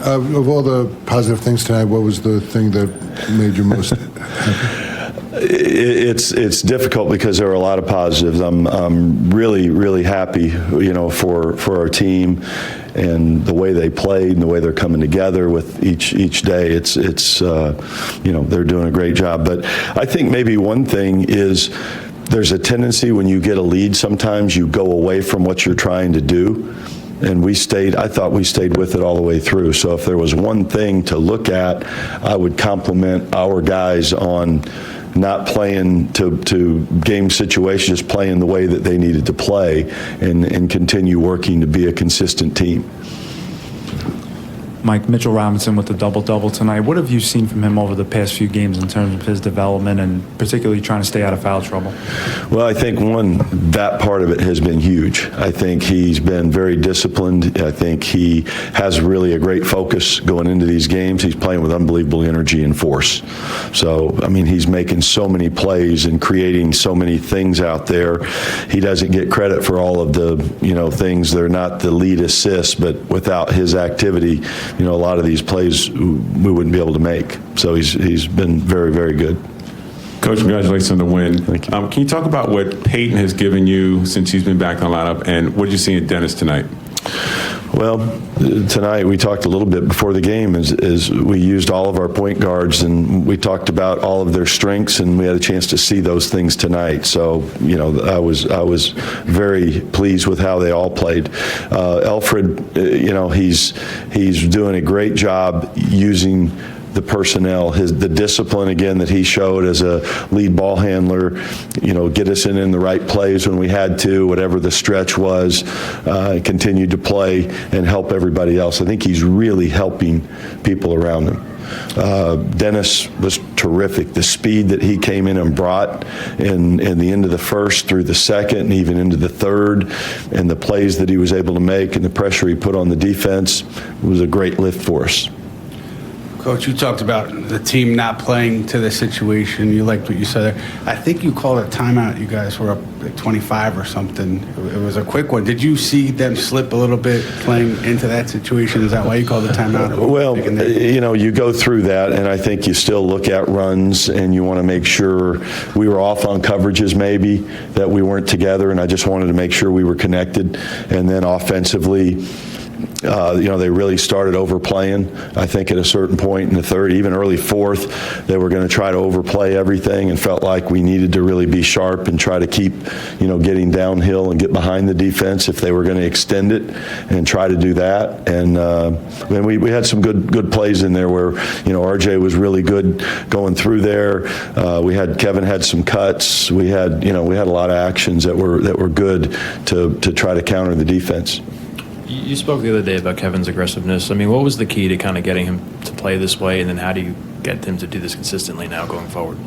Of all the positive things tonight, what was the thing that made you most happy? It's difficult because there are a lot of positives. I'm really happy, for our team and the way they played and the way they're coming together with each day. It's they're doing a great job. But I think maybe one thing is there's a tendency when you get a lead, sometimes you go away from what you're trying to do. And I thought we stayed with it all the way through. So if there was one thing to look at, I would compliment our guys on not playing to game situations, just playing the way that they needed to play and continue working to be a consistent team. Mike, Mitchell Robinson with the double-double tonight. What have you seen from him over the past few games in terms of his development and particularly trying to stay out of foul trouble? Well, I think, that part of it has been huge. I think he's been very disciplined. I think he has really a great focus going into these games. He's playing with unbelievable energy and force. So, he's making so many plays and creating so many things out there. He doesn't get credit for all of the, things. They're not the lead assists, but without his activity, a lot of these plays we wouldn't be able to make. So he's been very, very good. Coach, congratulations on the win. Thank you. Can you talk about what Peyton has given you since he's been back in the lineup, and what did you see in Dennis tonight? Well, tonight we talked a little bit before the game is we used all of our point guards and we talked about all of their strengths, and we had a chance to see those things tonight. So, I was very pleased with how they all played. Alfred, he's doing a great job using the personnel, the discipline again that he showed as a lead ball handler, get us in the right plays when we had to, whatever the stretch was, continued to play and help everybody else. I think he's really helping people around him. Dennis was terrific. The speed that he came in and brought in the end of the first through the second and even into the third, and the plays that he was able to make and the pressure he put on the defense was a great lift for us. Coach, you talked about the team not playing to the situation. You liked what you said there. I think you called a timeout. You guys were up like 25 or something. It was a quick one. Did you see them slip a little bit playing into that situation? Is that why you called the timeout? Well, you go through that, and I think you still look at runs, and you want to make sure we were off on coverages maybe, that we weren't together, and I just wanted to make sure we were connected. And then offensively, they really started overplaying. I think at a certain point in the third, even early fourth, they were going to try to overplay everything and felt like we needed to really be sharp and try to keep, getting downhill and get behind the defense if they were going to extend it and try to do that. And then we had some good plays in there where, RJ was really good going through there. Kevin had some cuts. We had a lot of actions that were good to try to counter the defense. You spoke the other day about Kevin's aggressiveness. What was the key to kind of getting him to play this way, and then how do you get him to do this consistently now going forward?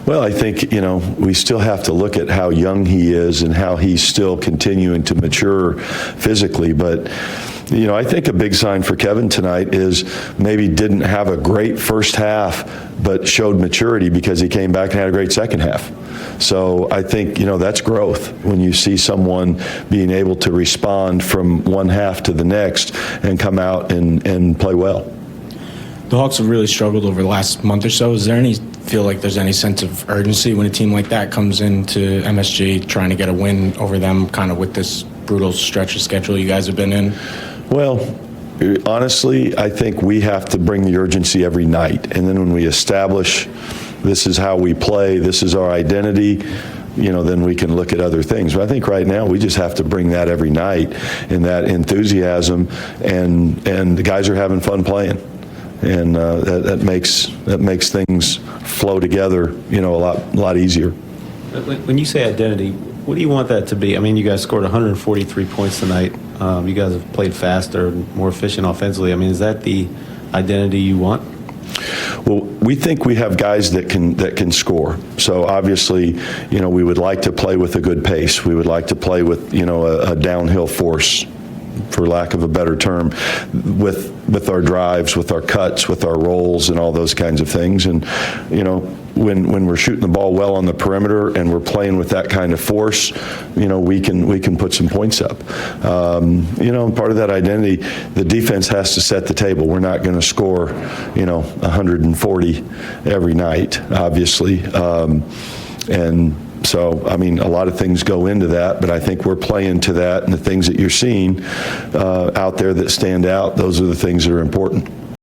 Well, I think, we still have to look at how young he is and how he's still continuing to mature physically. But, I think a big sign for Kevin tonight is maybe didn't have a great first half, but showed maturity because he came back and had a great second half. So I think, that's growth when you see someone being able to respond from one half to the next and come out and play well. The Hawks have really struggled over the last month or so. Is there feel like there's any sense of urgency when a team like that comes into MSG trying to get a win over them, kind of with this brutal stretch of schedule you guys have been in? Well, honestly, I think we have to bring the urgency every night. And then when we establish this is how we play, this is our identity, then we can look at other things. But I think right now we just have to bring that every night and that enthusiasm, and the guys are having fun playing. And that makes things flow together, a lot easier. When you say identity, what do you want that to be? You guys scored 143 points tonight. You guys have played faster, more efficient offensively. Is that the identity you want? Well, we think we have guys that can score. So obviously, we would like to play with a good pace. We would like to play with, a downhill force. for lack of a better term, with our drives, with our cuts, with our rolls, and all those kinds of things. And when we're shooting the ball well on the perimeter and we're playing with that kind of force, we can put some points up. Part of that identity, the defense has to set the table. We're not going to score 140 every night, obviously. And so, a lot of things go into that, but I think we're playing to that, and the things that you're seeing out there that stand out, those are the things that are important.